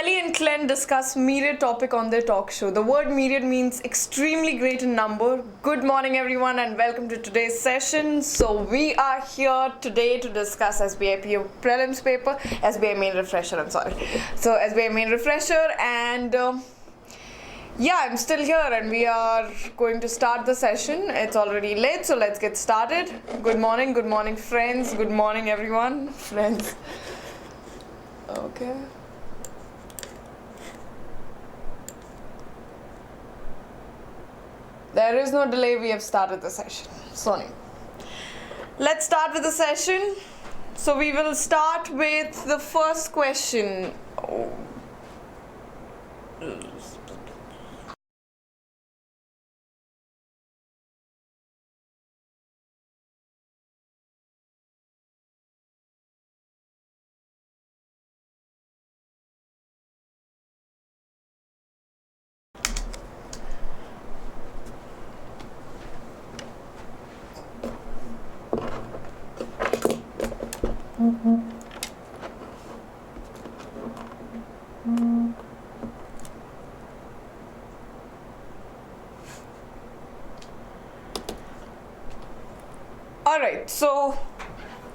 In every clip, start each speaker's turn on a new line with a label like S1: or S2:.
S1: Kelly and Glenn discuss myriad topic on their talk show. The word myriad means extremely great in number. Good morning everyone and welcome to today's session. So we are here today to discuss SBI prelims paper, SBI main refresher, So SBI main refresher and yeah, I'm still here and we are going to start the session. It's already late, so let's get started. Good morning friends, good morning everyone. Friends. Okay. There is no delay, we have started the session. Sony. Let's start with the session. So we will start with the first question. Alright, so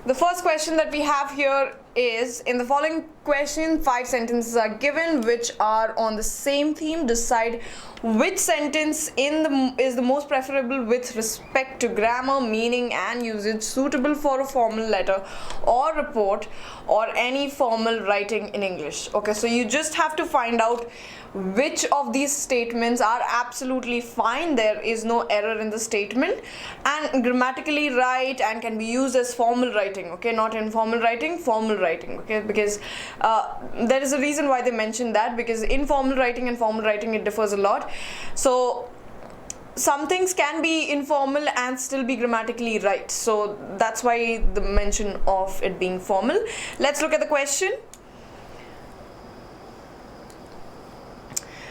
S1: the first question that we have here is, in the following question, 5 sentences are given which are on the same theme. Decide which sentence is the most preferable with respect to grammar, meaning and usage, suitable for a formal letter or report or any formal writing in English. Okay, so you just have to find out which of these statements are absolutely fine, there is no error in the statement, and grammatically right and can be used as formal writing. Okay, not informal writing, formal writing. Okay, because there is a reason why they mentioned that, because informal writing and formal writing, it differs a lot. So some things can be informal and still be grammatically right, so that's why the mention of it being formal. Let's look at the question.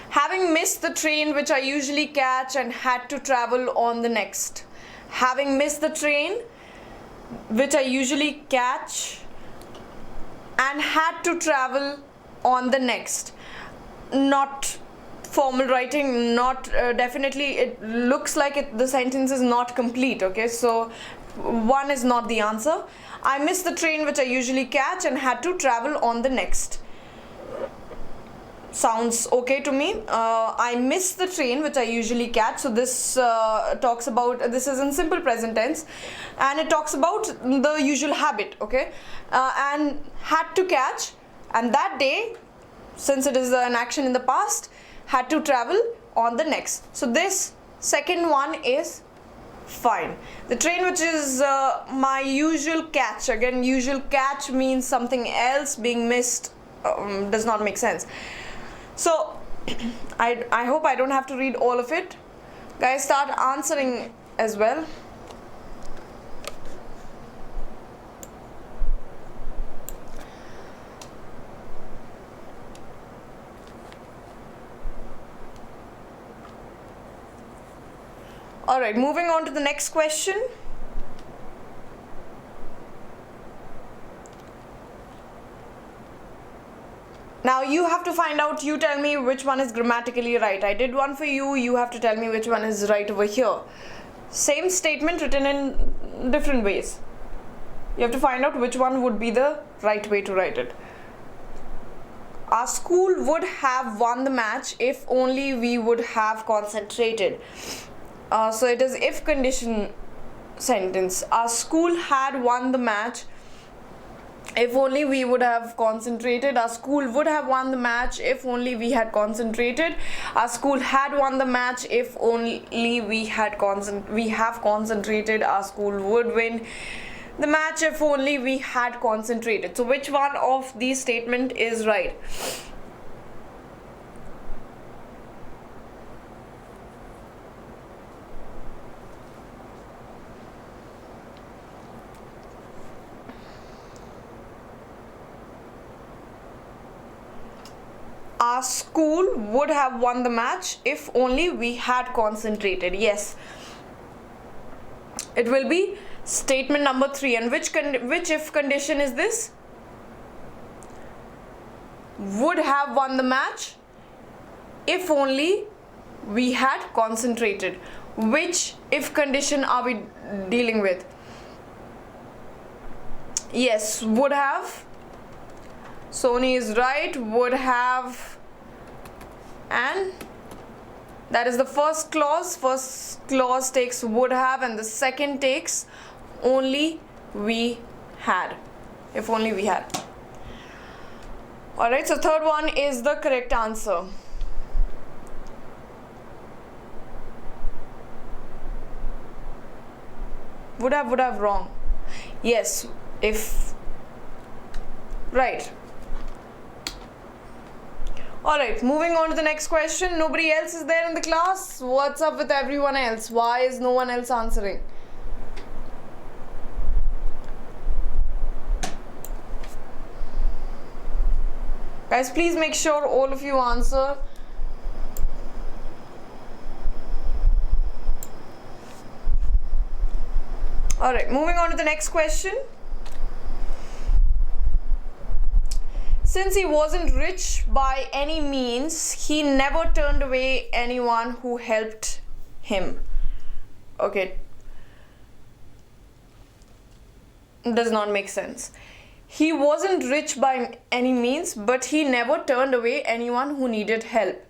S1: Having missed the train which I usually catch and had to travel on the next. Having missed the train which I usually catch and had to travel on the next. Not formal writing, not definitely, it looks like the sentence is not complete. Okay, so 1 is not the answer. I missed the train which I usually catch and had to travel on the next. Sounds okay to me. I miss the train which I usually catch. So this talks about, this is in simple present tense, and it talks about the usual habit. Okay, and had to catch, and that day, since it is an action in the past, had to travel on the next. So this second one is fine. The train which is my usual catch, again usual catch means something else being missed, does not make sense. So I hope I don't have to read all of it. Guys, start answering as well. Alright, moving on to the next question. Now you have to find out, you tell me which one is grammatically right. I did one for you, you have to tell me which one is right over here. Same statement written in different ways. You have to find out which one would be the right way to write it. Our school would have won the match if only we would have concentrated. So it is if condition sentence. Our school had won the match if only we would have concentrated. Our school would have won the match if only we had concentrated. Our school had won the match if only we have concentrated. Our school would win the match if only we had concentrated. So which one of these statement is right? Our school would have won the match if only we had concentrated. Yes, it will be statement number 3. And which if condition is this? would have won the match if only we had concentrated. Which if condition are we dealing with? Yes, would have. Sony is right, would have, and that is the first clause. First clause takes would have and the second takes only we had, if only we had. Alright, so third one is the correct answer. Would have wrong. Yes, if right. Alright, moving on to the next question. Nobody else is there in the class. What's up with everyone else? Why is no one else answering? Guys, please make sure all of you answer. Alright, moving on to the next question. Since he wasn't rich by any means, he never turned away anyone who helped him. Okay. Does not make sense. He wasn't rich by any means, but he never turned away anyone who needed help.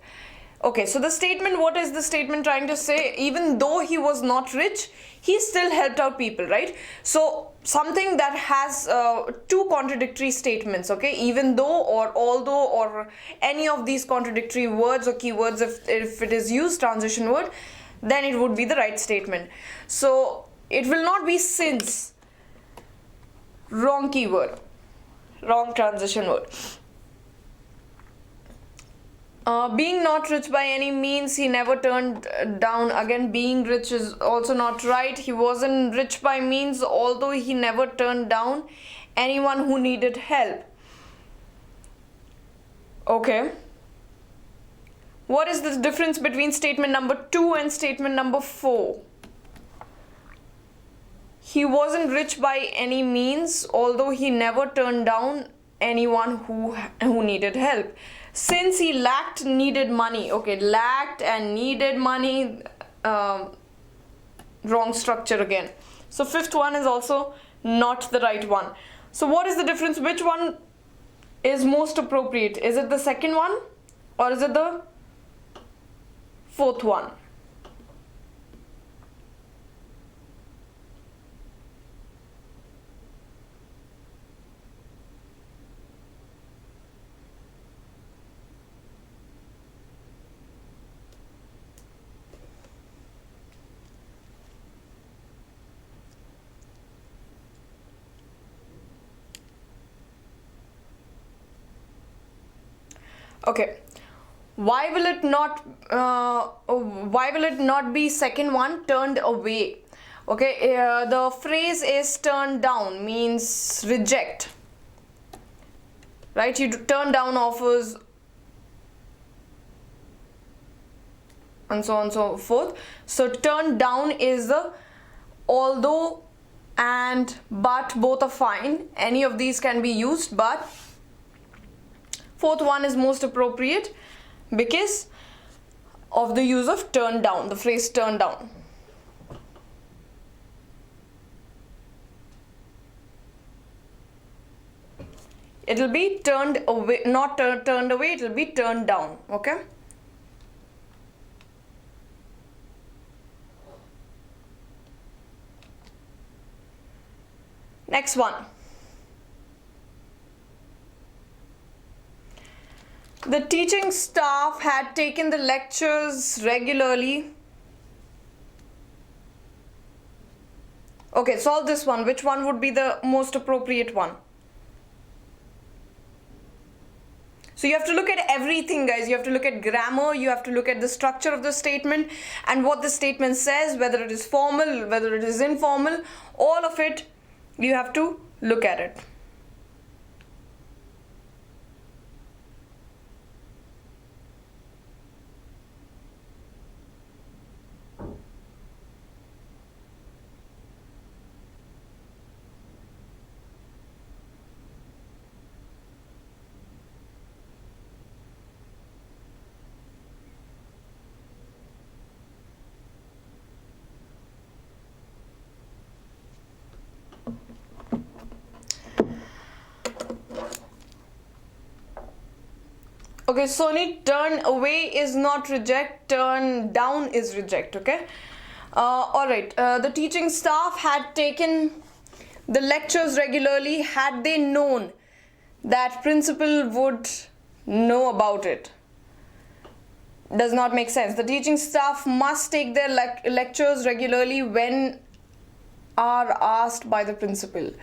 S1: Okay, so the statement, what is the statement trying to say? Even though he was not rich, he still helped out people, right? So something that has two contradictory statements, okay? Even though or although or any of these contradictory words or keywords, if it is used, transition word, then it would be the right statement. So it will not be since. Wrong keyword. Wrong transition word. Being not rich by any means, he never turned down. Again, being rich is also not right. He wasn't rich by means, although he never turned down anyone who needed help. Okay. What is the difference between statement number 2 and statement number 4? He wasn't rich by any means, although he never turned down anyone who needed help. Since he lacked needed money, okay, lacked and needed money, wrong structure again. So fifth one is also not the right one. So what is the difference? Which one is most appropriate? Is it the second one or is it the fourth one? Okay, why will it not be second one, turned away? Okay, the phrase is turned down, means reject, right? You turn down offers and so on and so forth. So turn down is the although and but, both are fine. Any of these can be used, but fourth one is most appropriate because of the use of turn down, the phrase turn down. It will be turned away, not turned away, it will be turned down, okay? Next one. The teaching staff had taken the lectures regularly. Okay, solve this one. Which one would be the most appropriate one? So you have to look at everything, guys. You have to look at grammar, you have to look at the structure of the statement and what the statement says, whether it is formal, whether it is informal, all of it, you have to look at it. Okay, Sony, turn away is not reject, turn down is reject, okay? Alright, the teaching staff had taken the lectures regularly had they known that principal would know about it. Does not make sense. The teaching staff must take their lectures regularly when are asked by the principal.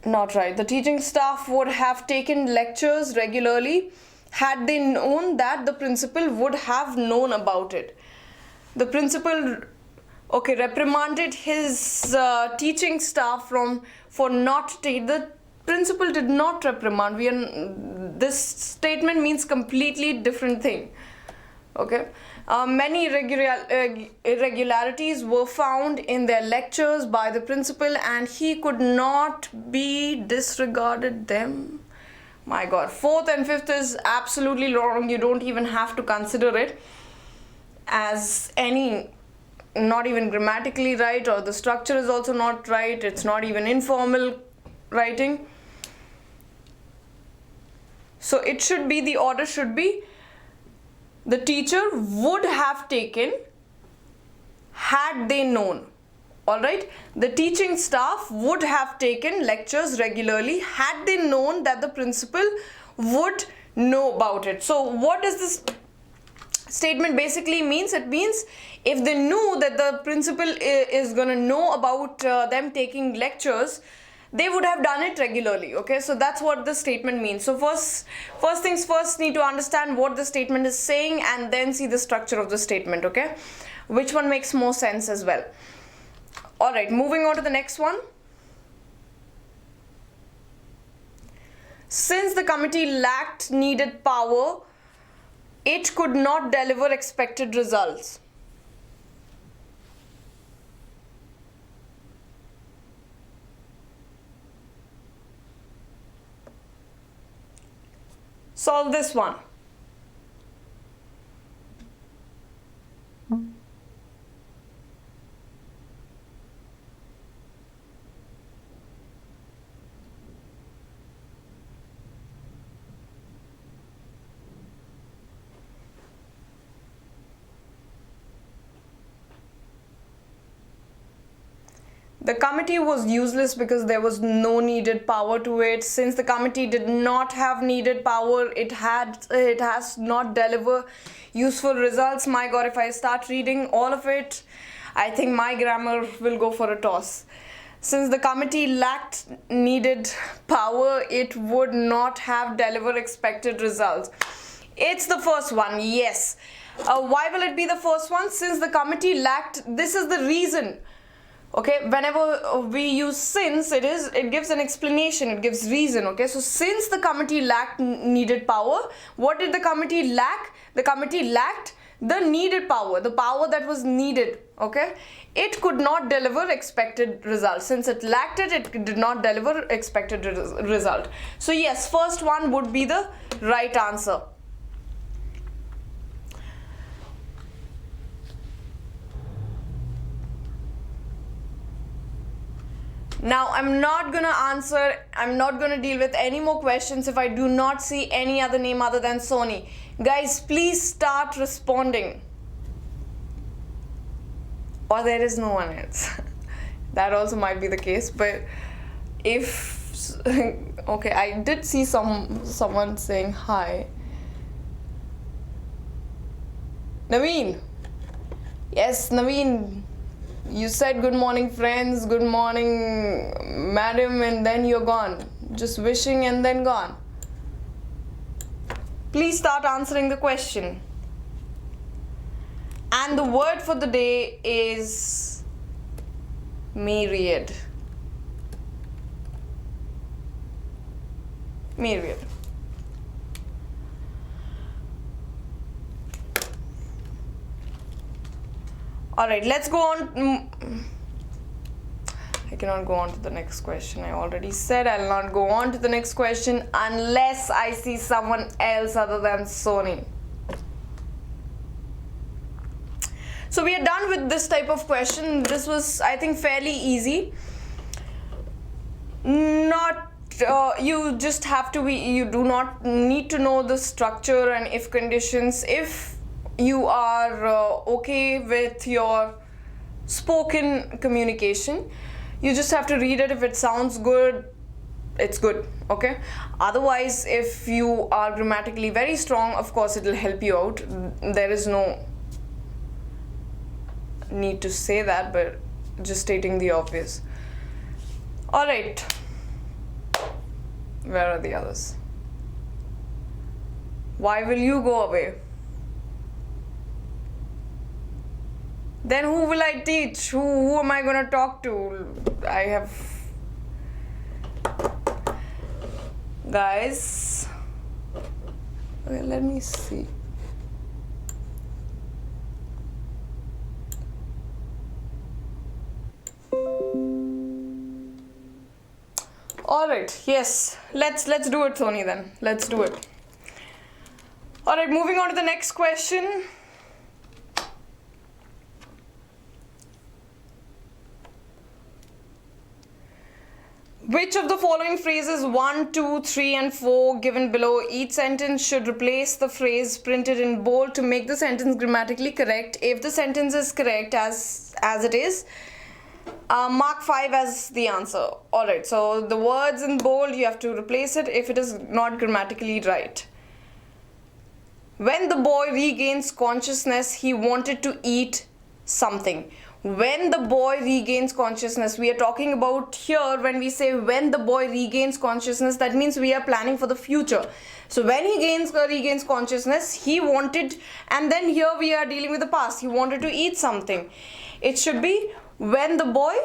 S1: Not right. The teaching staff would have taken lectures regularly had they known that the principal would have known about it. The principal, okay, reprimanded his teaching staff for not taking. The principal did not reprimand. This statement means completely different thing. Okay. Many irregularities were found in their lectures by the principal and he could not be disregarded them. My God, 4th and 5th is absolutely wrong. You don't even have to consider it as any, not even grammatically right, or the structure is also not right. It's not even informal writing. So it should be, the order should be, the teacher would have taken had they known. Alright, the teaching staff would have taken lectures regularly had they known that the principal would know about it. So what does this statement basically means? It means if they knew that the principal is going to know about them taking lectures, they would have done it regularly. Okay, so that's what the statement means. So first things first, need to understand what the statement is saying and then see the structure of the statement. Okay, which one makes more sense as well. All right, moving on to the next one. Since the committee lacked needed power, it could not deliver expected results. Solve this one. The committee was useless because there was no needed power to it. Since the committee did not have needed power, it has not deliver useful results. My God, if I start reading all of it, I think my grammar will go for a toss. Since the committee lacked needed power, it would not have delivered expected results. It's the first one, yes. Why will it be the first one? Since the committee lacked, this is the reason. Okay, whenever we use since, it gives an explanation, it gives reason. Okay, so since the committee lacked needed power, what did the committee lack? The committee lacked the needed power, the power that was needed. Okay, it could not deliver expected results. Since it lacked it, it did not deliver expected result. So yes, first one would be the right answer. Now I'm not gonna deal with any more questions if I do not see any other name other than Sony. Guys, please start responding. Or there is no one else. That also might be the case, but if okay, I did see someone saying hi. Naveen. Yes, Naveen. You said good morning friends, good morning madam, and then you're gone. Just wishing and then gone. Please start answering the question. And the word for the day is myriad. Myriad. Alright, let's go on. I cannot go on to the next question. I already said I'll not go on to the next question unless I see someone else other than Sony. So we are done with this type of question. This was, I think, fairly easy. Not you just have to be, you do not need to know the structure and if conditions. If you are okay with your spoken communication, you just have to read it. If it sounds good, it's good, okay? Otherwise, if you are grammatically very strong, of course it will help you out. There is no need to say that, but just stating the obvious. All right, where are the others? Why will you go away? Then who will I teach? Who am I gonna talk to? I have... Guys, okay, let me see. All right, yes, let's do it, Sony, then. Let's do it. All right, moving on to the next question. Which of the following phrases 1, 2, 3, and 4 given below each sentence should replace the phrase printed in bold to make the sentence grammatically correct? If the sentence is correct as it is, mark 5 as the answer. Alright, so the words in bold, you have to replace it if it is not grammatically right. When the boy regains consciousness, he wanted to eat something. When the boy regains consciousness, we are talking about here, when we say when the boy regains consciousness, that means we are planning for the future. So when he regains consciousness, he wanted, and then here we are dealing with the past, he wanted to eat something. It should be when the boy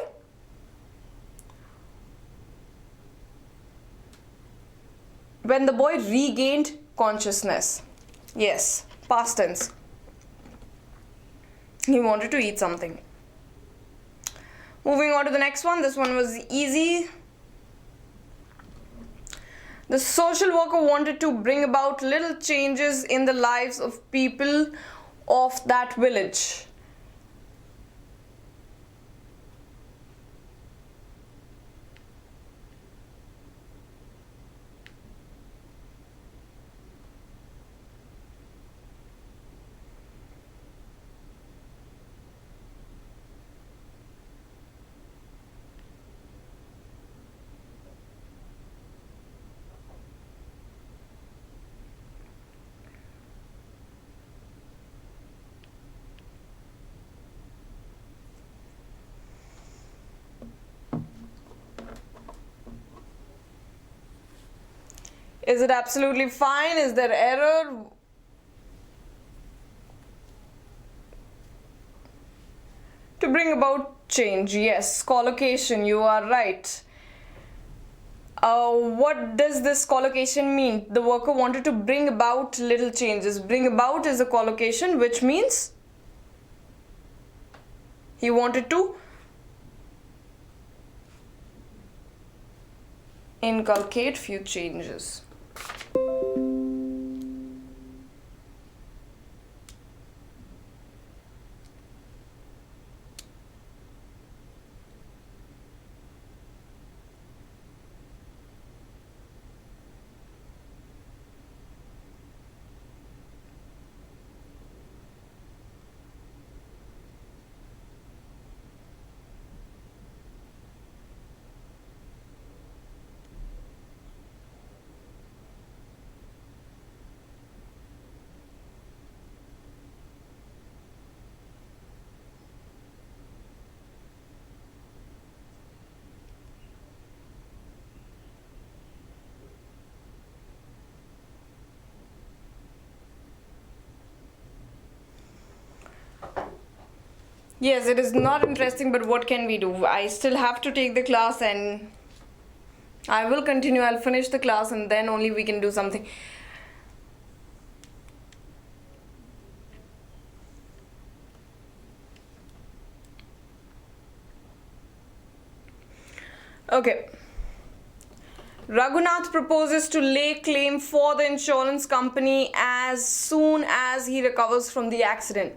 S1: regained consciousness. Yes, past tense. He wanted to eat something. Moving on to the next one. This one was easy. The social worker wanted to bring about little changes in the lives of people of that village. Is it absolutely fine? Is there error? To bring about change, yes, collocation, you are right. What does this collocation mean? The worker wanted to bring about little changes. Bring about is a collocation, which means he wanted to inculcate few changes. Yes, it is not interesting, but what can we do? I still have to take the class and I will continue. I'll finish the class and then only we can do something. Okay. Raghunath proposes to lay claim for the insurance company as soon as he recovers from the accident.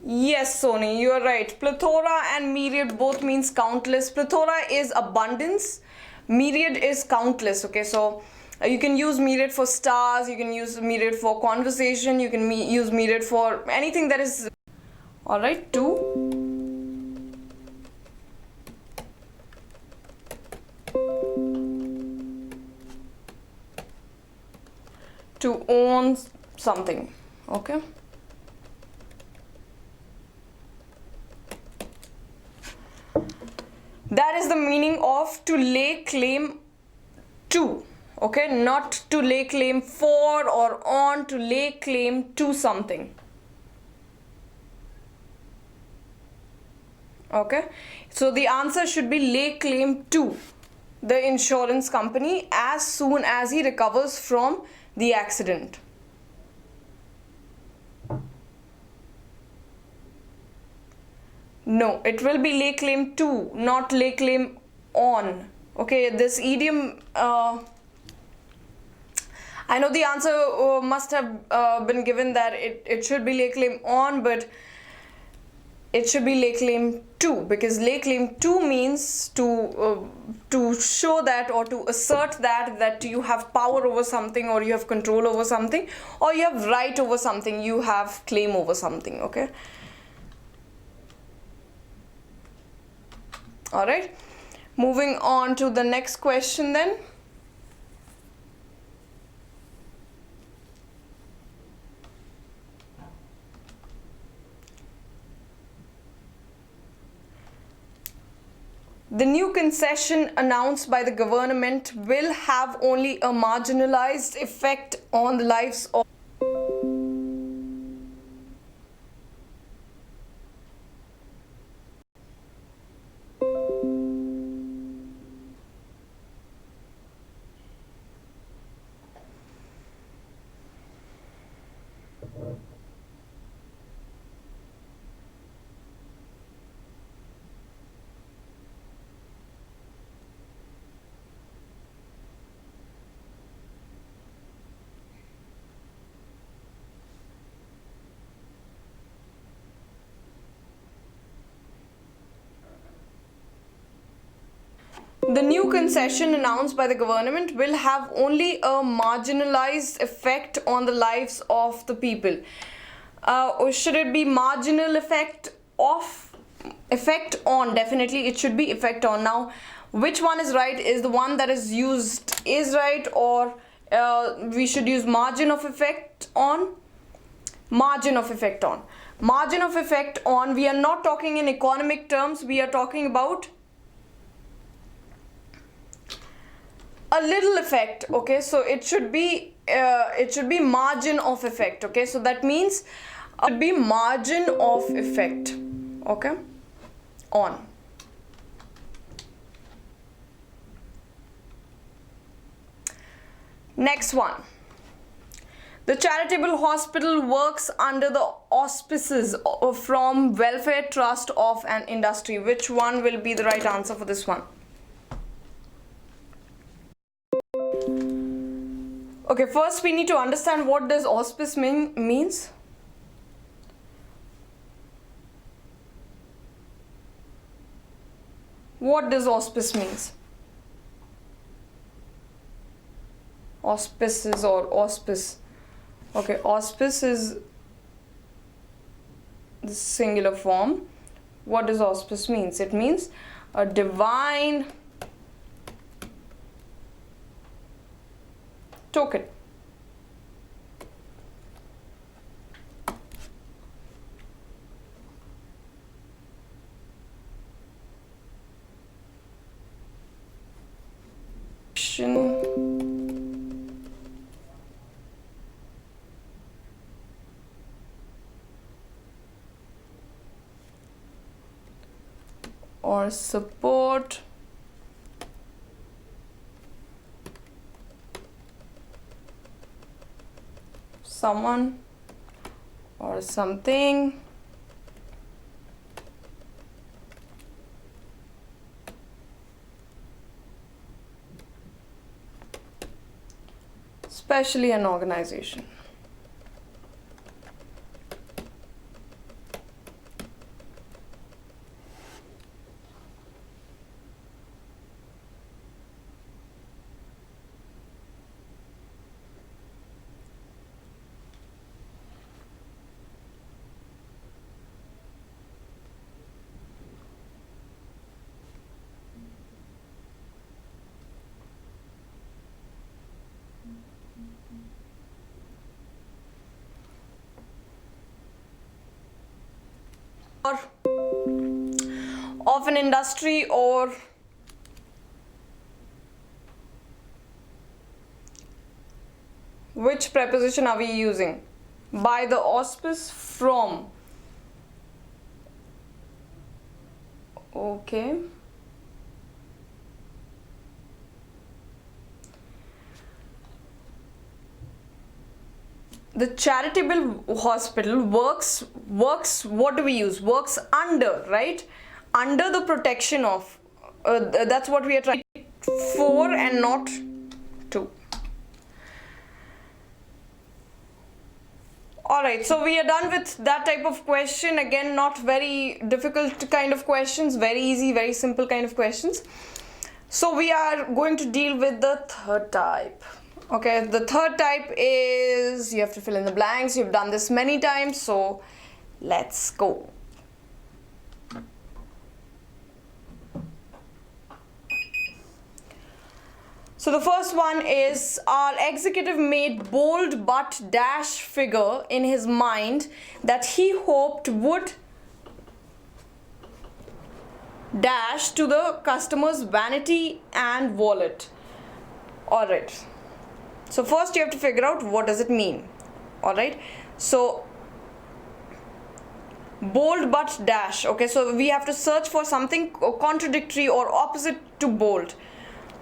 S1: Yes, Sony, you are right. Plethora and myriad both means countless. Plethora is abundance. Myriad is countless. Okay, so you can use myriad for stars. You can use myriad for conversation. You can use myriad for anything that is. All right, two. To own something. Okay. That is the meaning of to lay claim to. Okay, not to lay claim for or on, to lay claim to something. Okay, so the answer should be lay claim to the insurance company as soon as he recovers from the accident. No, it will be lay claim to, not lay claim on. Okay, this idiom, I know the answer must have been given that it should be lay claim on, but it should be lay claim to, because lay claim to means to show that or to assert that you have power over something, or you have control over something, or you have right over something, you have claim over something. Okay. All right, moving on to the next question then. The new concession announced by the government will have only a marginalized effect on the lives of The new concession announced by the government will have only a marginalized effect on the lives of the people. Or should it be marginal effect on? Definitely it should be effect on. Now, which one is right? Is the one that is used is right, or we should use margin of effect on? Margin of effect on. Margin of effect on, we are not talking in economic terms, we are talking about a little effect. Okay, so it should be margin of effect. Okay, so that means it should be margin of effect. Okay, on. Next one. The charitable hospital works under the auspices from welfare trust of an industry. Which one will be the right answer for this one? Okay, first we need to understand what does auspice means. What does auspice means? Auspices or auspice. Okay, auspice is the singular form. What does auspice means? It means a divine token. Or support someone or something especially an organization. or of an industry, or which preposition are we using? By the auspice from. Okay. The charitable hospital works, what do we use? Works under, right? Under the protection of. That's what we are trying for and not to. Alright, so we are done with that type of question. Again, not very difficult kind of questions, very easy, very simple kind of questions. So we are going to deal with the third type. Okay, the third type is, you have to fill in the blanks. You've done this many times, so let's go. So the first one is, our executive made bold but dash figure in his mind that he hoped would dash to the customer's vanity and wallet. Alright. So first you have to figure out what does it mean. Alright. So bold but dash. Okay. So we have to search for something contradictory or opposite to bold.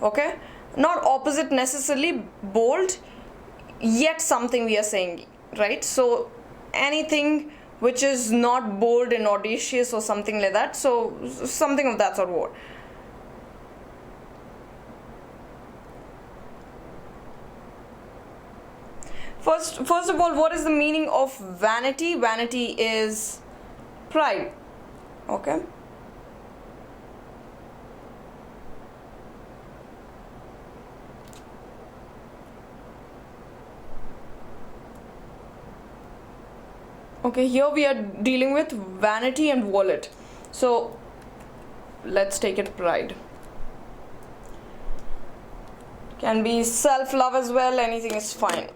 S1: Okay. Not opposite necessarily bold, yet something we are saying, right? So anything which is not bold and audacious or something like that. So something of that sort. What? First of all, what is the meaning of vanity? Vanity is pride. Okay. Okay, here we are dealing with vanity and wallet. So let's take it pride. Can be self-love as well, anything is fine.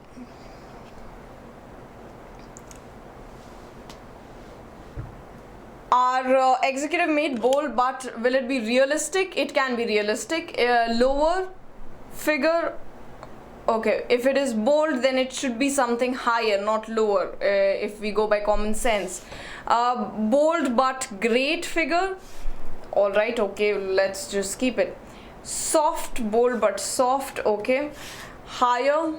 S1: Our executive made bold, but will it be realistic? It can be realistic. Lower figure. Okay, if it is bold, then it should be something higher, not lower, if we go by common sense. Bold but great figure. Alright, okay, let's just keep it. Soft, bold but soft, okay. Higher.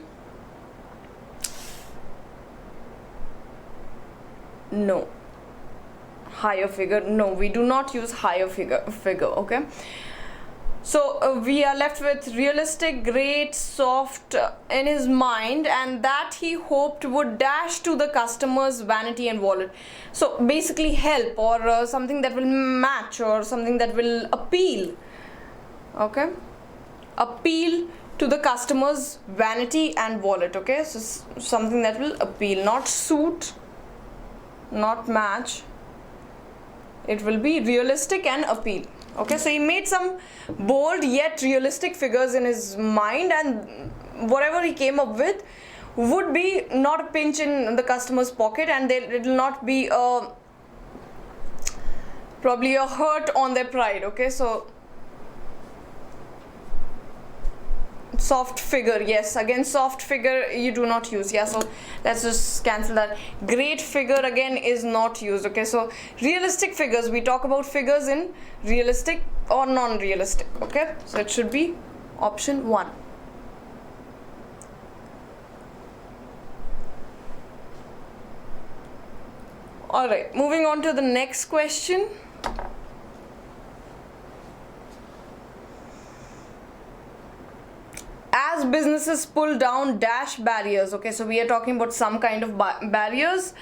S1: No. Higher figure. No, we do not use higher figure, okay. So we are left with realistic, great, soft in his mind, and that he hoped would dash to the customer's vanity and wallet. So basically help, or something that will match, or something that will appeal. Okay, appeal to the customer's vanity and wallet. Okay, so something that will appeal, not suit, not match. It will be realistic and appeal. Okay, so he made some bold yet realistic figures in his mind, and whatever he came up with would be not a pinch in the customer's pocket, and it will not be probably a hurt on their pride. Okay, so soft figure, yes, again soft figure you do not use. Yeah, so let's just cancel that. Great figure again is not used. Okay, so realistic figures, we talk about figures in realistic or non-realistic. Okay, so it should be option 1. All right, moving on to the next question. As businesses pull down dash barriers, okay, so we are talking about some kind of barriers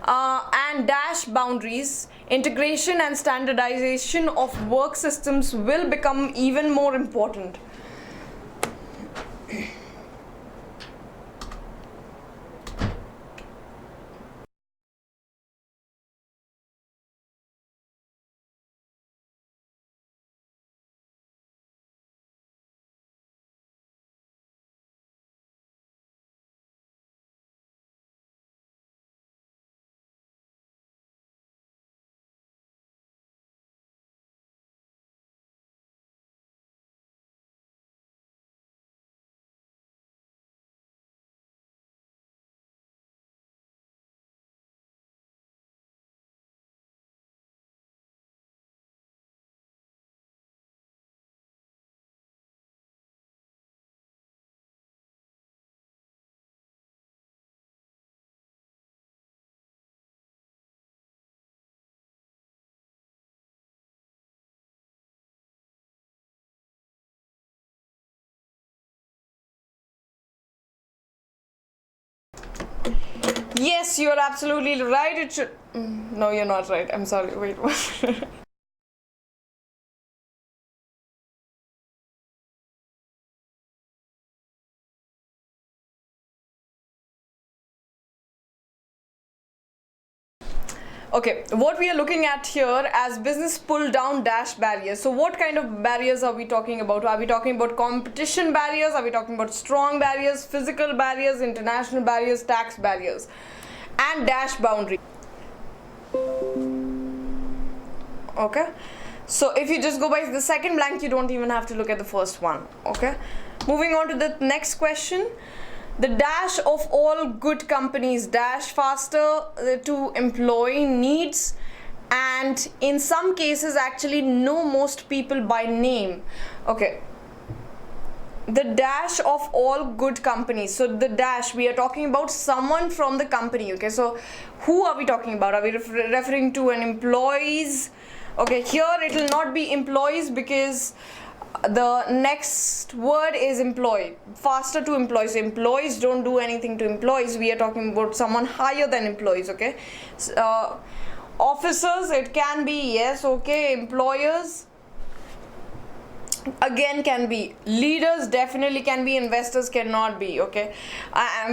S1: and dash boundaries, integration and standardization of work systems will become even more important. Yes, you're absolutely right. It should. No, you're not right. I'm sorry. Wait. What? Okay, what we are looking at here as business pull down dash barriers. So what kind of barriers are we talking about? Are we talking about competition barriers? Are we talking about strong barriers, physical barriers, international barriers, tax barriers, and dash boundary? Okay, so if you just go by the second blank, you don't even have to look at the first one. Okay, moving on to the next question. The dash of all good companies dash faster to employ needs, and in some cases actually know most people by name. Okay, the dash of all good companies. So the dash, we are talking about someone from the company. Okay, so who are we talking about? Are we referring to an employees? Okay, here it will not be employees because the next word is employee, faster to employees. So employees don't do anything to employees. We are talking about someone higher than employees. Okay, officers, it can be, yes. Okay, employers again can be, leaders definitely can be, investors cannot be. Okay,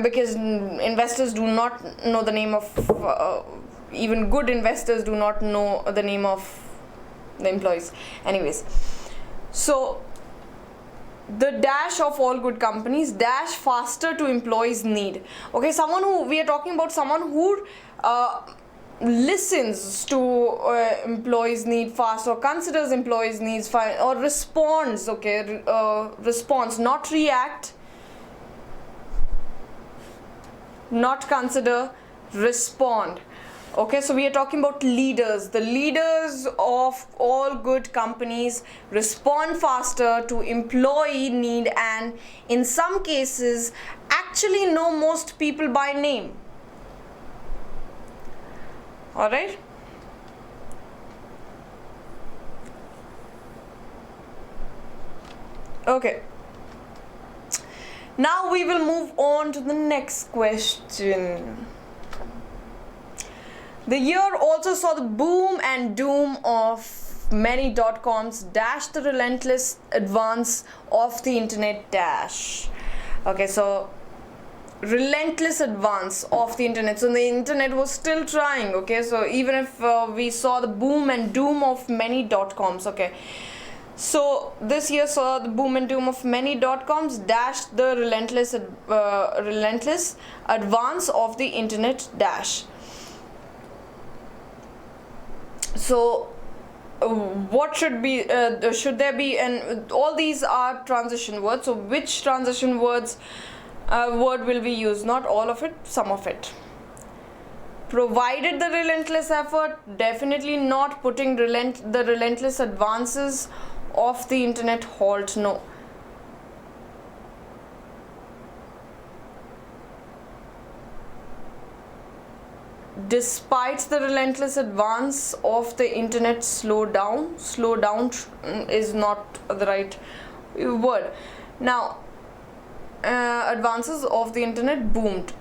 S1: because investors do not know the name of even good investors do not know the name of the employees. Anyways, so the dash of all good companies dash faster to employees need. Okay, someone who, we are talking about someone who listens to employees need fast, or considers employees needs fast, or responds. Okay, response, not react, not consider, respond. Okay, so we are talking about leaders. The leaders of all good companies respond faster to employee need, and in some cases actually know most people by name. All right. Okay. Now we will move on to the next question. The year also saw the boom and doom of many dot-coms dash the relentless advance of the internet dash. Okay, so relentless advance of the internet. So the internet was still trying. Okay, so even if we saw the boom and doom of many dot-coms. Okay, so this year saw the boom and doom of many dot-coms dash the relentless advance of the internet dash. So what should be should there be, and all these are transition words, so which transition words word will we use? Not all of it, some of it. Provided the relentless effort, definitely not. Putting the relentless advances of the internet halt, no. Despite the relentless advance of the internet slow down is not the right word. Now advances of the internet boomed,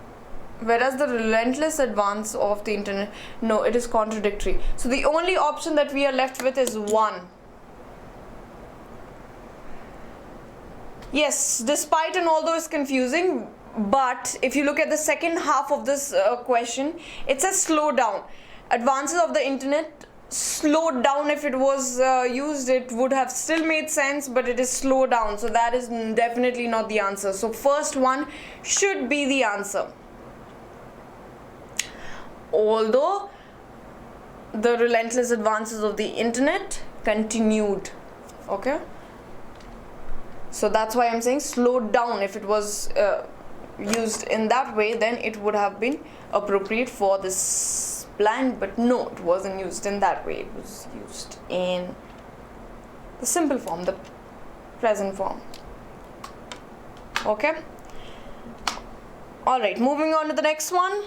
S1: whereas the relentless advance of the internet, no, it is contradictory. So the only option that we are left with is 1. Yes, despite and although is confusing, but if you look at the second half of this question, it says slow down. Advances of the internet slowed down. If it was used, it would have still made sense, but it is slowed down, so that is definitely not the answer. So first one should be the answer. Although the relentless advances of the internet continued. Okay, so that's why I'm saying slowed down. If it was used in that way, then it would have been appropriate for this blank, but no, it wasn't used in that way. It was used in the simple form, the present form. Okay, all right, moving on to the next one.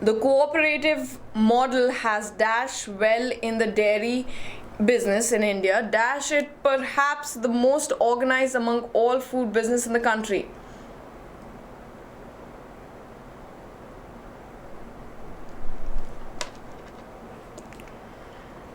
S1: The cooperative model has dash well in the dairy business in India, dash it perhaps the most organized among all food business in the country.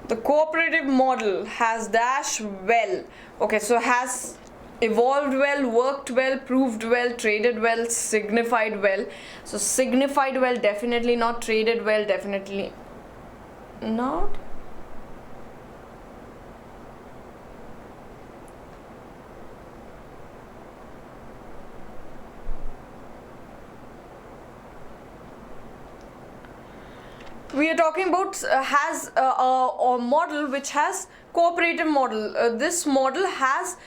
S1: The cooperative model has dash well. Okay, so has evolved well, worked well, proved well, traded well, signified well. So signified well, definitely not. Traded well, definitely not. We are talking about has a model which has cooperative model. This model has,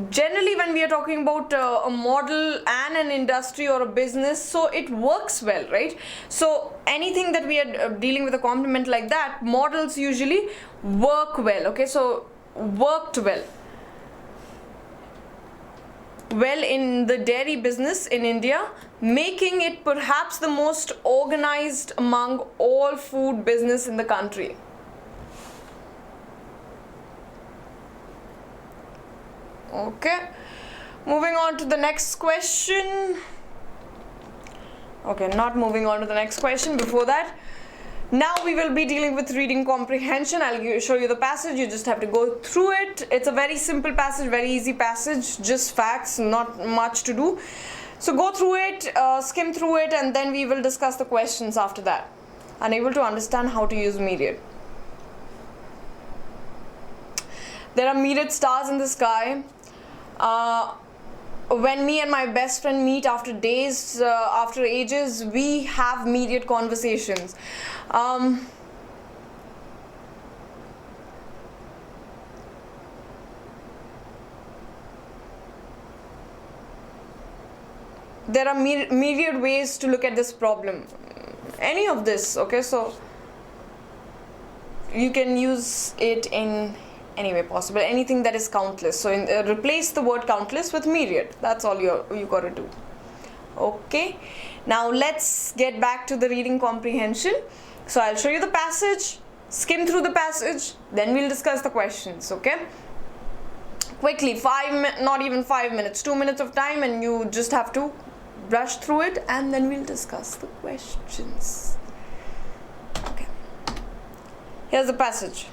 S1: generally when we are talking about a model and an industry or a business, so it works well, right? So anything that we are dealing with a complement like that, models usually work well. Okay, so worked well in the dairy business in India, making it perhaps the most organized among all food business in the country. Okay, moving on to the next question. Okay, not moving on to the next question. Before that, now we will be dealing with reading comprehension. I'll show you the passage. You just have to go through it. It's a very simple passage, very easy passage, just facts, not much to do. So go through it, skim through it, and then we will discuss the questions after that. Unable to understand how to use myriad. There are myriad stars in the sky. When me and my best friend meet after days, after ages, we have myriad conversations. There are myriad ways to look at this problem. Any of this, okay, so you can use it in any way possible, anything that is countless. So replace the word countless with myriad. That's all you got to do. Okay, now let's get back to the reading comprehension. So I'll show you the passage, skim through the passage, then we'll discuss the questions. Okay, quickly, not even 5 minutes, 2 minutes of time, and you just have to brush through it, and then we'll discuss the questions. Okay, here's the passage.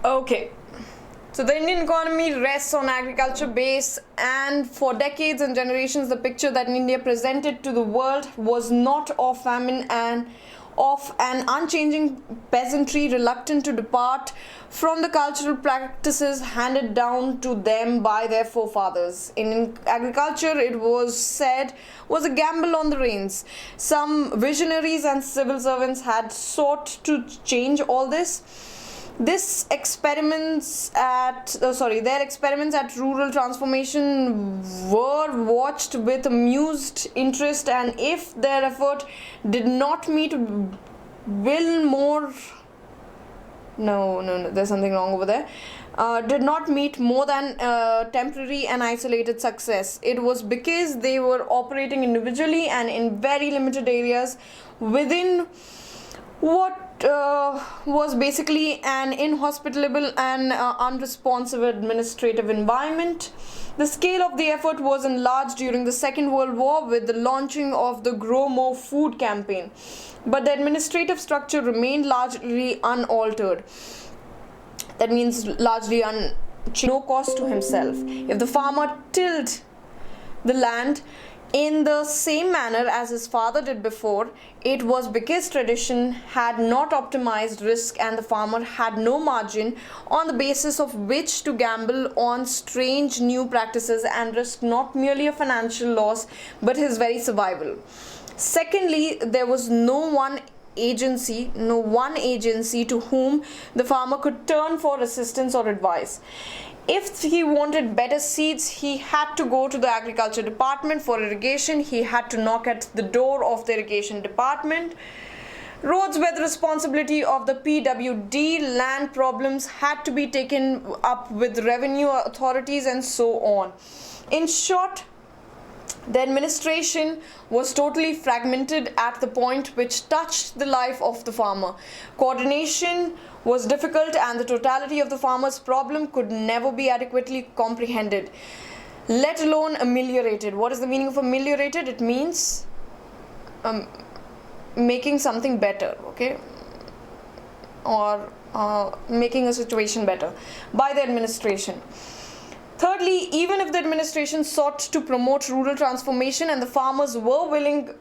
S1: Okay. So the Indian economy rests on agriculture base, and for decades and generations the picture that India presented to the world was not of famine and of an unchanging peasantry reluctant to depart from the cultural practices handed down to them by their forefathers. In agriculture, it was said, was a gamble on the rains. Some visionaries and civil servants had sought to change all this. Their experiments at rural transformation were watched with amused interest, and if their effort did not meet there's something wrong over there. Did not meet more than temporary and isolated success. It was because they were operating individually and in very limited areas within what was basically an inhospitable and unresponsive administrative environment. The scale of the effort was enlarged during the Second World War with the launching of the Grow More Food campaign, but the administrative structure remained largely unaltered. That means largely no cost to himself. If the farmer tilled the land in the same manner as his father did before, it was because tradition had not optimized risk and the farmer had no margin on the basis of which to gamble on strange new practices and risk not merely a financial loss but his very survival. Secondly, there was no one agency to whom the farmer could turn for assistance or advice. If he wanted better seeds, he had to go to the agriculture department. For irrigation, he had to knock at the door of the irrigation department. Roads were the responsibility of the PWD. Land problems had to be taken up with revenue authorities and so on. In short, the administration was totally fragmented at the point which touched the life of the farmer. Coordination was difficult and the totality of the farmer's problem could never be adequately comprehended, let alone ameliorated. What is the meaning of ameliorated? It means making something better, okay? Or making a situation better by the administration. Thirdly, even if the administration sought to promote rural transformation and the farmers were willing,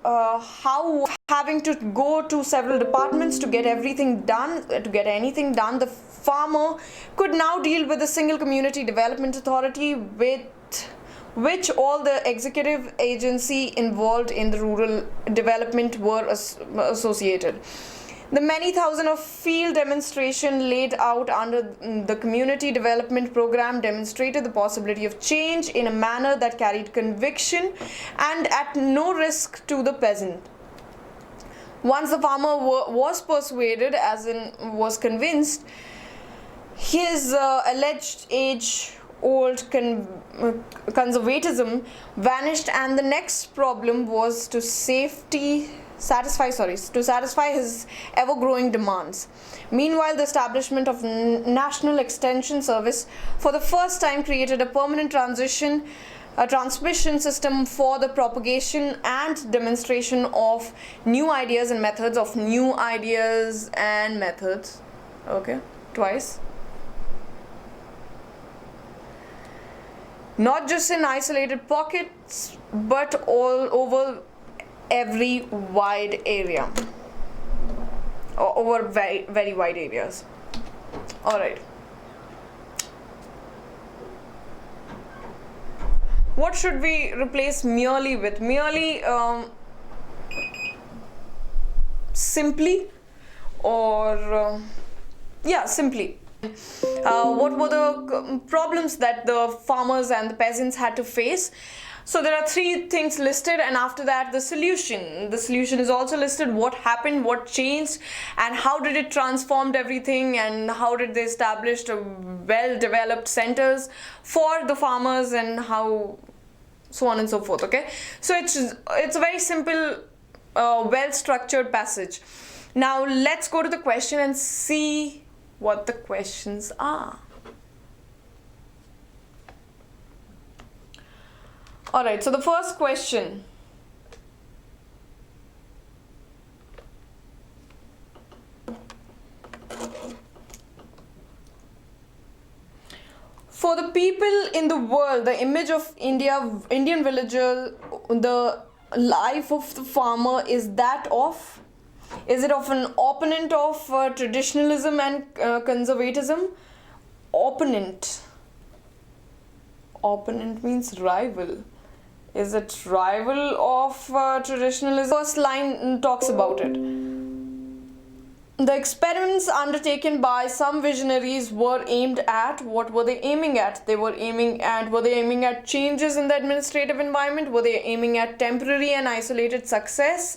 S1: having to go to several departments to get anything done, the farmer could now deal with a single community development authority with which all the executive agency involved in the rural development were associated. The many thousand of field demonstration laid out under the community development program demonstrated the possibility of change in a manner that carried conviction and at no risk to the peasant. Once the farmer was persuaded, was convinced, his alleged age-old conservatism vanished, and the next problem was to satisfy his ever-growing demands. Meanwhile, the establishment of National Extension Service for the first time created a permanent transmission system for the propagation and demonstration of new ideas and methods Okay, twice. Not just in isolated pockets, but all over every wide area, or over very, very wide areas. All right. What should we replace merely with? Merely, simply, or simply. What were the problems that the farmers and the peasants had to face? So there are three things listed, and after that the solution. The solution is also listed: what happened, what changed, and how did it transformed everything, and how did they establish a well-developed centers for the farmers, and how so on and so forth. Okay, so it's a very simple, well-structured passage. Now let's go to the question and see what the questions are. Alright, so the first question. people in the world, the image of Indian villager, the life of the farmer is that of, is it of an opponent of traditionalism and conservatism? Opponent means rival. Is it rival of traditionalism? First line talks about it. The experiments undertaken by some visionaries were aimed at, what were they aiming at? Were they aiming at changes in the administrative environment? Were they aiming at temporary and isolated success?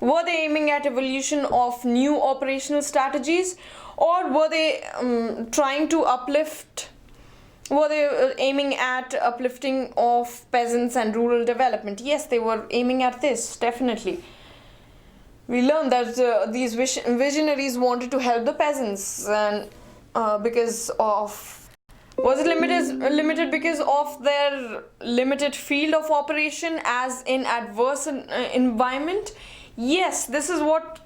S1: Were they aiming at evolution of new operational strategies? Or were they trying to uplift? Were they aiming at uplifting of peasants and rural development? Yes, they were aiming at this, definitely. We learned that these visionaries wanted to help the peasants, and because of, was it limited because of their limited field of operation as in adverse environment? Yes, this is what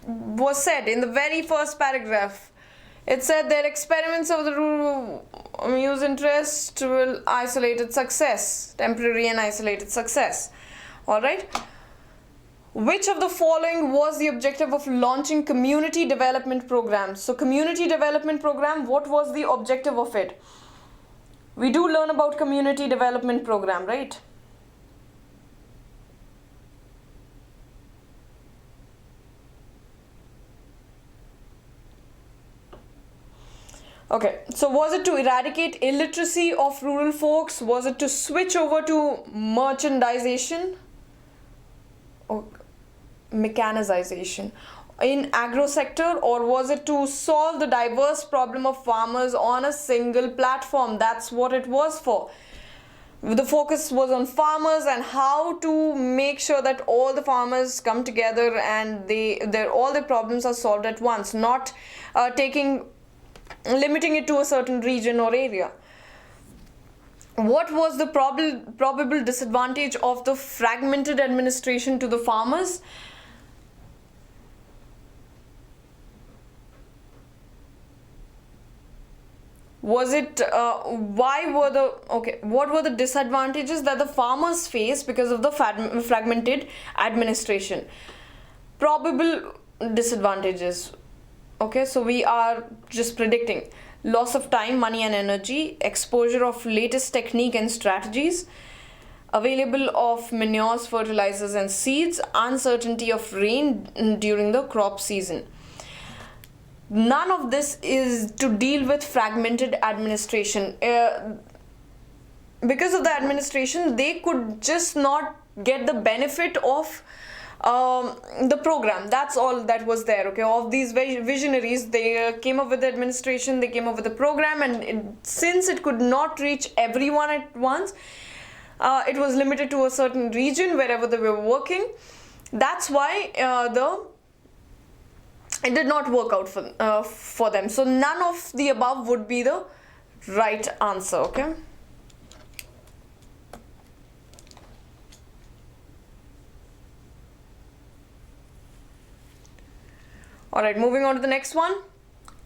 S1: was said in the very first paragraph. It said their experiments of the rural use interest will isolated success, temporary and isolated success. All right. Which of the following was the objective of launching community development programs? So community development program, what was the objective of it? We do learn about community development program, right? Okay, so was it to eradicate illiteracy of rural folks? Was it to switch over to merchandization or mechanization in agro sector, or was it to solve the diverse problem of farmers on a single platform? That's what it was for. The focus was on farmers and how to make sure that all the farmers come together and all their problems are solved at once, not limiting it to a certain region or area. What was the probable disadvantage of the fragmented administration to the farmers? Was it what were the disadvantages that the farmers faced because of the fragmented administration? Probable disadvantages. Okay, so we are just predicting loss of time, money and energy, exposure of latest technique and strategies, available of manures, fertilizers and seeds, uncertainty of rain during the crop season. None of this is to deal with fragmented administration. Because of the administration, they could just not get the benefit of the program. That's all that was there. Okay, of these visionaries, they came up with the administration, they came up with the program, and since it could not reach everyone at once, it was limited to a certain region wherever they were working. That's why it did not work out for them. So none of the above would be the right answer. Okay. Alright, moving on to the next one.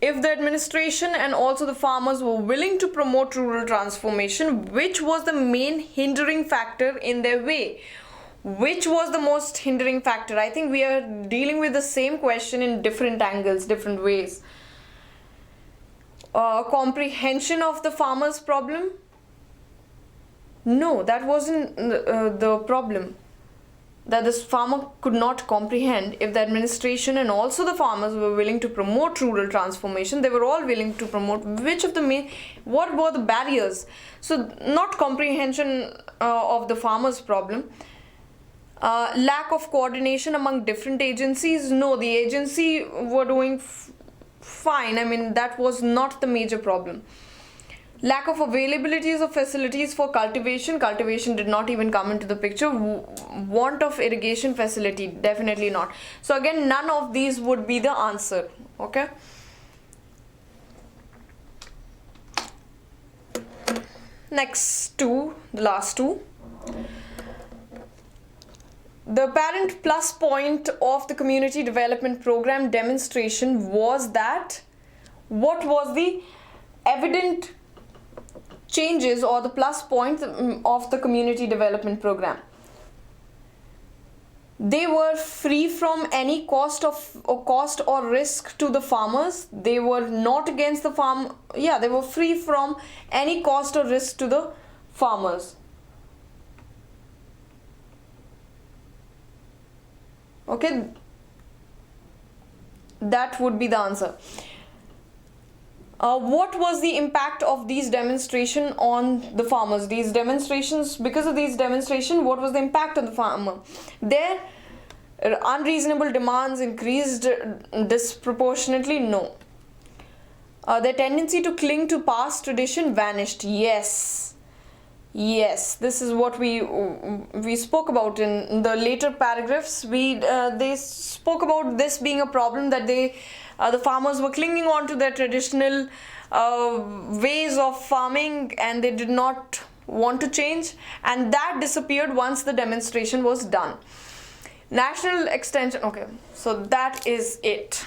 S1: If the administration and also the farmers were willing to promote rural transformation, which was the main hindering factor in their way? Which was the most hindering factor? I think we are dealing with the same question in different angles, different ways. Comprehension of the farmer's problem? No, that wasn't the problem. That this farmer could not comprehend. If the administration and also the farmers were willing to promote rural transformation, they were all willing to promote. What were the barriers? So not comprehension of the farmer's problem. Lack of coordination among different agencies. No, the agency were doing fine. I mean, that was not the major problem. Lack of availabilities of facilities for cultivation. Cultivation did not even come into the picture. Want of irrigation facility, definitely not. So again, none of these would be the answer. Okay. Next two, the last two. The apparent plus point of the community development program demonstration was that what was the evident changes or the plus points of the community development program? They were free from any cost or risk to the farmers. They were not against the farm. Yeah, they were free from any cost or risk to the farmers. Okay, that would be the answer. What was the impact of these demonstrations on the farmers? These demonstrations, because of these demonstrations, what was the impact on the farmer? Their unreasonable demands increased disproportionately? No. Their tendency to cling to past tradition vanished? Yes. Yes, this is what we spoke about in the later paragraphs. They spoke about this being a problem, that the farmers were clinging on to their traditional ways of farming and they did not want to change, and that disappeared once the demonstration was done. National extension. Okay, so that is it.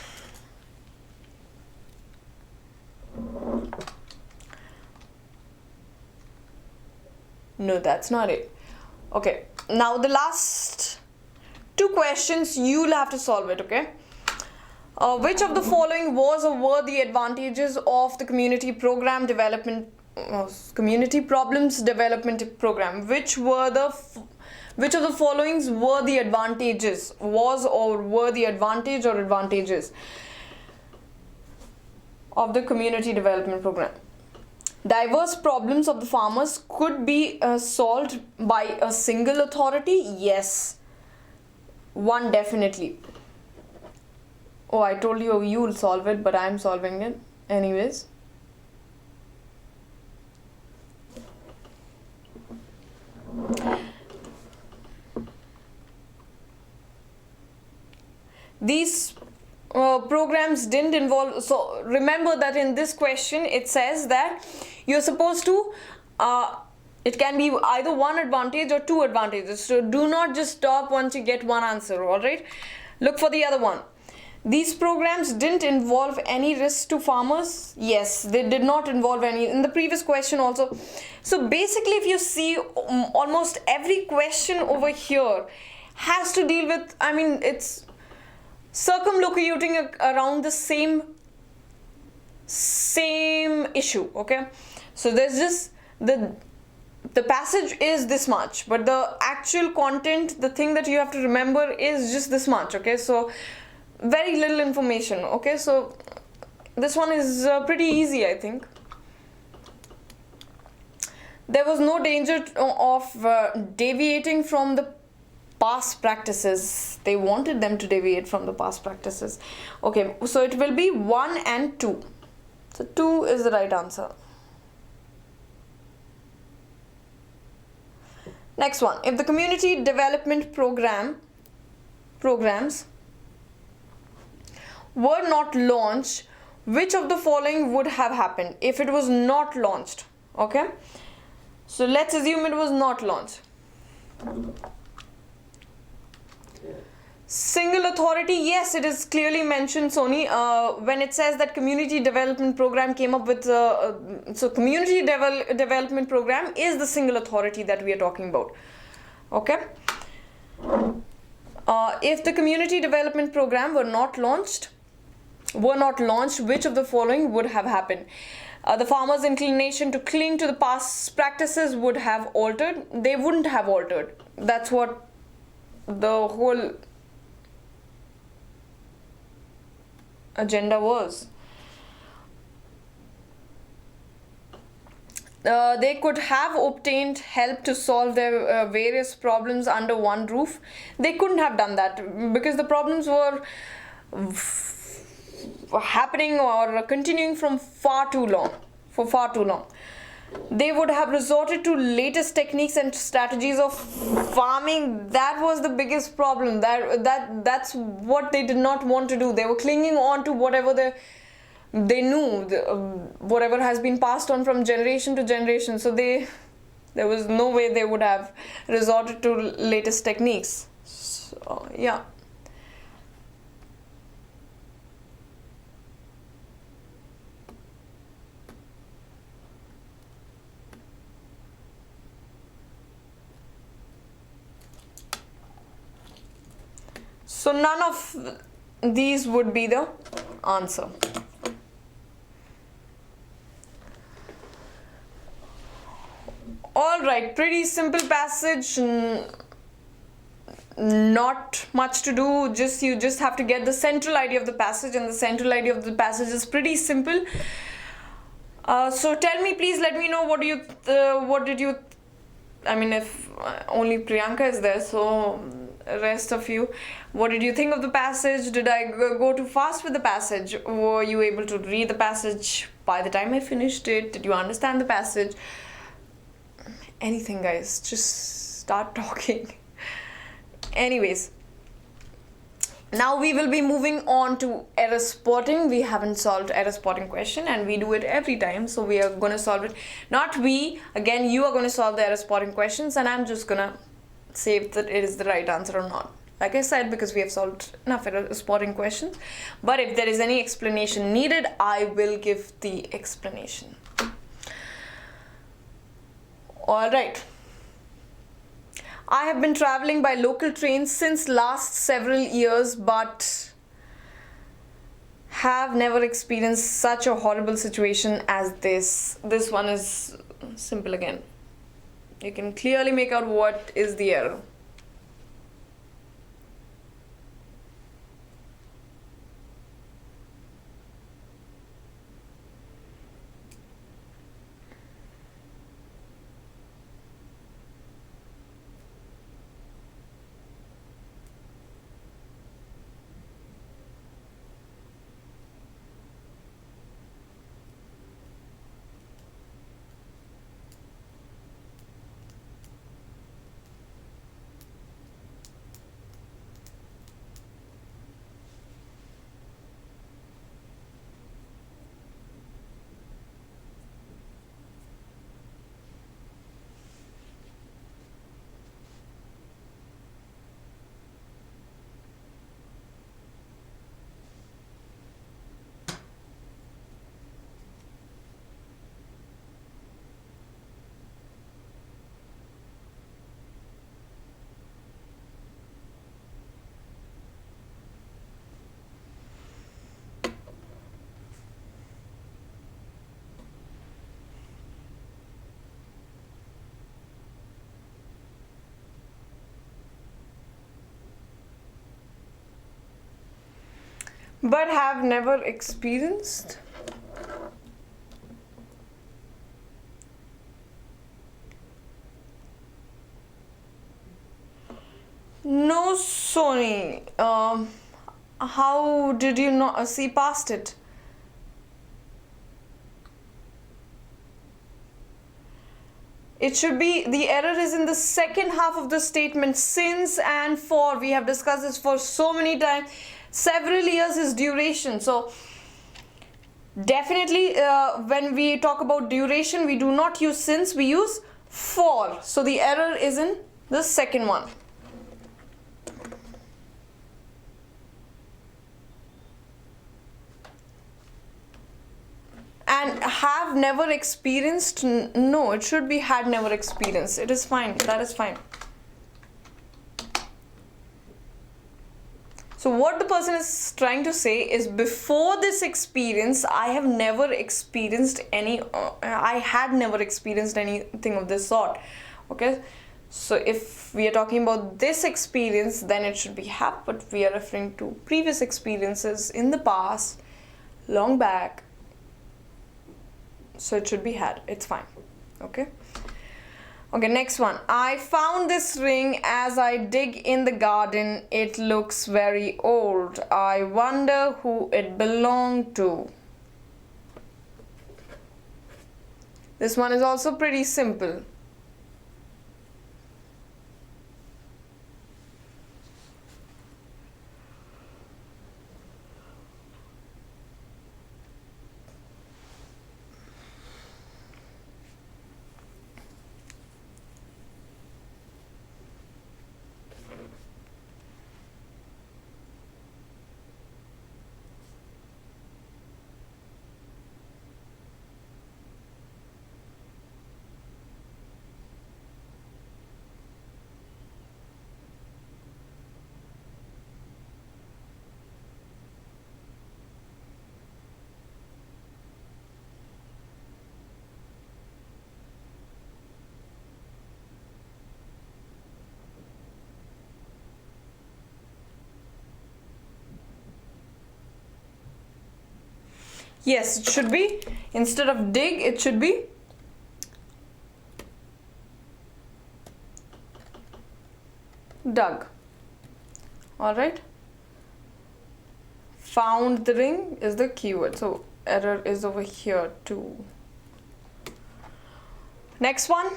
S1: No, that's not it. Okay, now the last two questions, you'll have to solve it. Okay, which of the following was or were the advantages of the community problems development program? Which of the followings were the advantages, advantages of the community development program? Diverse problems of the farmers could be solved by a single authority? Yes, one definitely. Oh, I told you you'll solve it, but I'm solving it anyways. These programs didn't involve, so remember that in this question it says that you're supposed to it can be either one advantage or two advantages, so do not just stop once you get one answer. All right, look for the other one. These programs didn't involve any risk to farmers? Yes, they did not involve any in the previous question also. So basically, if you see, almost every question over here has to deal with, I mean, it's circumlocuting around the same issue. Okay, so there's just the passage is this much, but the actual content, the thing that you have to remember, is just this much. Okay, so very little information. Okay, so this one is pretty easy, I think. There was no danger of deviating from the past practices. They wanted them to deviate from the past practices. Okay, so it will be 1 and 2. So 2 is the right answer. Next one. If the community development programs were not launched, which of the following would have happened if it was not launched? Okay, so let's assume it was not launched. Single authority, yes, it is clearly mentioned, Sony, when it says that community development program came up with, so community development program is the single authority that we are talking about. Okay, if the community development program were not launched, which of the following would have happened? The farmers' inclination to cling to the past practices would have altered. They wouldn't have altered. That's what the whole agenda was. They could have obtained help to solve their various problems under one roof. They couldn't have done that because the problems were happening or continuing for far too long. They would have resorted to latest techniques and strategies of farming. That was the biggest problem. That's what they did not want to do. They were clinging on to whatever they knew, whatever has been passed on from generation to generation. So there was no way they would have resorted to latest techniques. So yeah. So none of these would be the answer. All right, pretty simple passage. Not much to do. You just have to get the central idea of the passage, and the central idea of the passage is pretty simple. So tell me, please let me know what did you I mean, if only Priyanka is there, so rest of you, what did you think of the passage? Did I go too fast with the passage? Were you able to read the passage by the time I finished it? Did you understand the passage? Anything, guys, just start talking. Anyways, now we will be moving on to error spotting. We haven't solved error spotting question, and we do it every time, so we are going to solve it. Not we, again, you are going to solve the error spotting questions, and I'm just going to say if that it is the right answer or not. Like I said, because we have solved enough error spotting questions. But if there is any explanation needed, I will give the explanation. All right. I have been traveling by local trains since last several years, but have never experienced such a horrible situation as this. This one is simple again. You can clearly make out what is the error. But have never experienced. No, Sony. How did you not see past it? It should be, the error is in the second half of the statement, since and for. We have discussed this for so many times. Several years is duration. So definitely when we talk about duration, we do not use since, we use for. So the error is in the second one. And have never experienced, no, it should be had never experienced. It is fine, that is fine. So what the person is trying to say is, before this experience, I have never experienced any, I had never experienced anything of this sort. Okay, so if we are talking about this experience, then it should be have, but we are referring to previous experiences in the past, long back. So it should be had. It's fine. Okay. Okay, next one. I found this ring as I dig in the garden. It looks very old. I wonder who it belonged to. This one is also pretty simple. Yes, it should be. Instead of dig, it should be dug. Alright. Found the ring is the keyword. So error is over here too. Next one.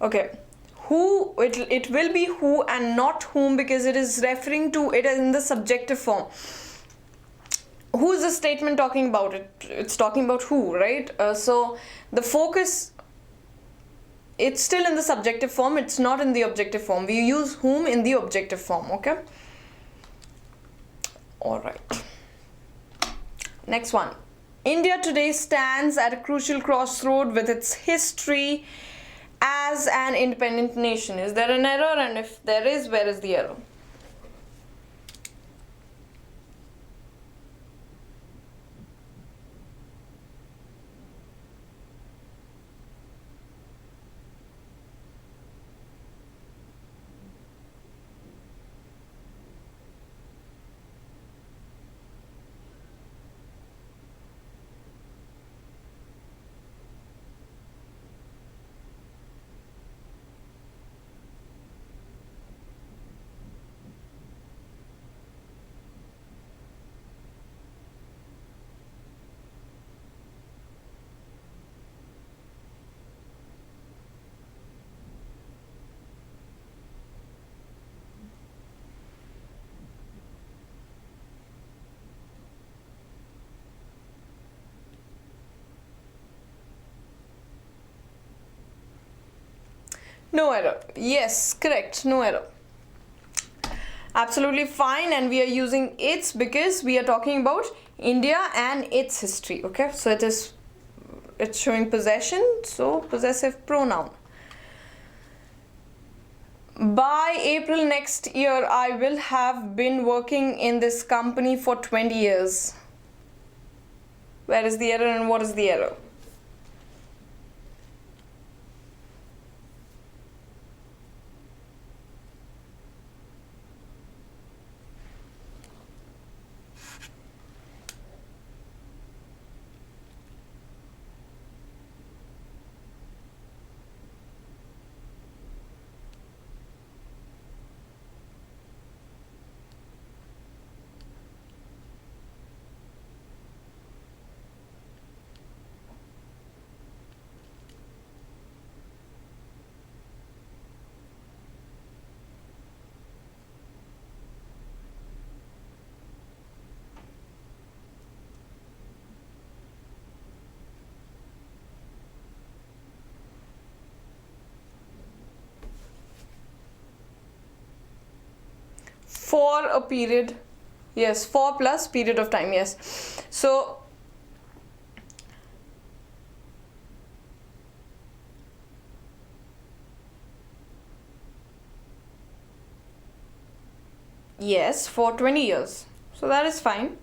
S1: Okay, who, it will be who and not whom because it is referring to it in the subjective form. Who is the statement talking about? It's talking about who, right? So the focus, it's still in the subjective form, it's not in the objective form. We use whom in the objective form, okay? All right. Next one. India today stands at a crucial crossroad with its history as an independent nation. Is there an error? And if there is, where is the error? No error. Yes, correct. No error. Absolutely fine. And we are using its because we are talking about India and its history. Okay, so it's showing possession, so possessive pronoun. By April next year, I will have been working in this company for 20 years. Where is the error and what is the error? For a period, yes, for plus period of time, yes. So yes, for 20 years. So that is fine.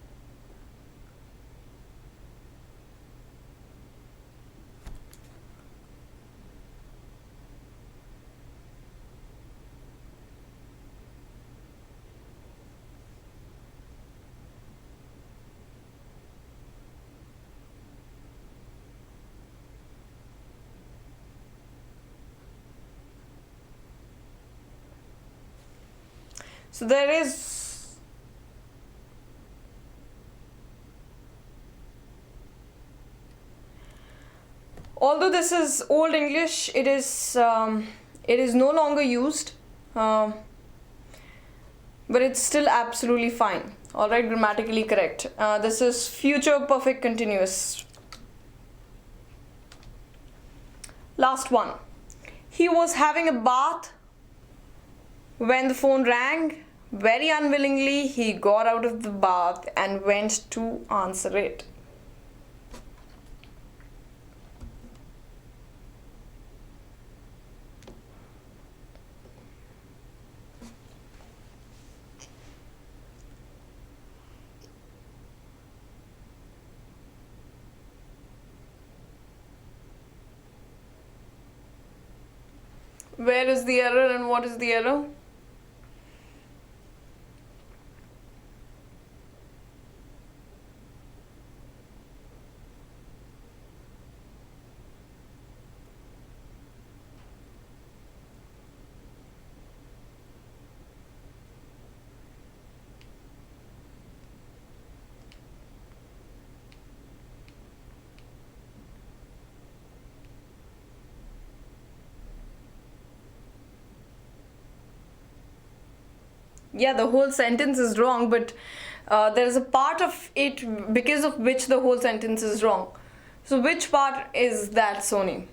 S1: So there is although this is old English, it is no longer used, but it's still absolutely fine. All right, grammatically correct. This is future perfect continuous. Last one. He was having a bath when the phone rang. Very unwillingly, he got out of the bath and went to answer it. Where is the error and what is the error? Yeah, the whole sentence is wrong, but there is a part of it because of which the whole sentence is wrong. So which part is that, Sony?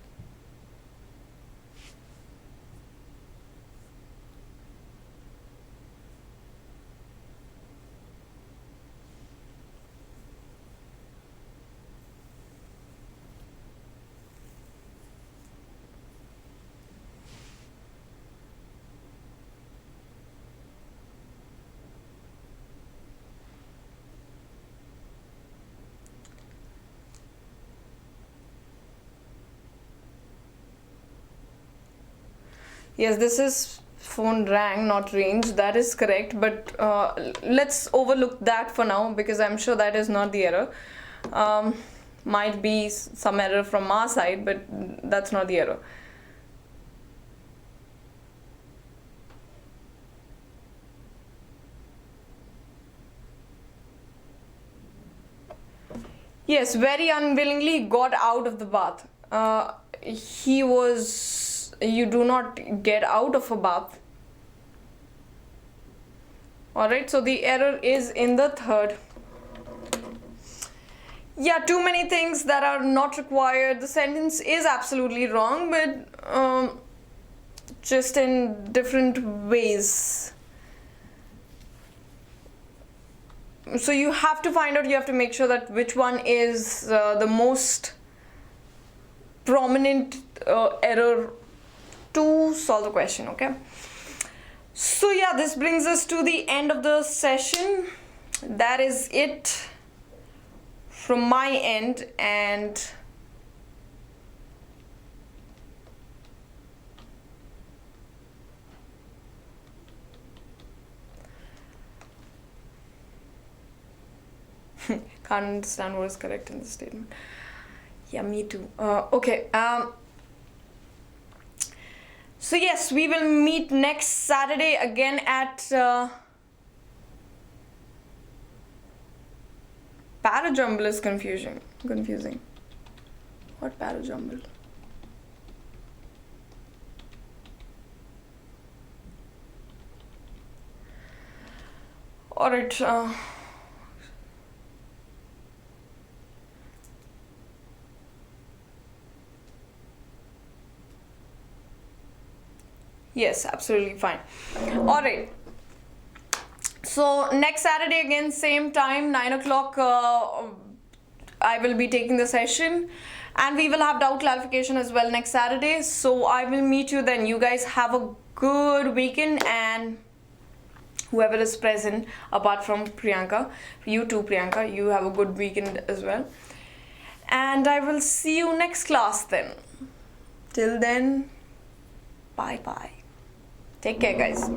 S1: Yes, this is phone rang, not range. That is correct, but let's overlook that for now because I'm sure that is not the error. Might be some error from our side, but that's not the error. Yes, very unwillingly got out of the bath. He was. You do not get out of a bath. Alright, so the error is in the third. Yeah, too many things that are not required. The sentence is absolutely wrong, but just in different ways. So you have to find out, you have to make sure that which one is the most prominent error to solve the question, okay? So yeah, this brings us to the end of the session. That is it from my end, and can't understand what is correct in this statement. Yeah, me too. Okay. So yes, we will meet next Saturday again at Parajumble is confusing. What Parajumble? Alright. Yes, absolutely fine. Alright. So next Saturday again, same time, 9 o'clock, I will be taking the session, and we will have doubt clarification as well next Saturday. So I will meet you then. You guys have a good weekend, and whoever is present apart from Priyanka, you too Priyanka, you have a good weekend as well. And I will see you next class then. Till then, bye bye. Take care, guys.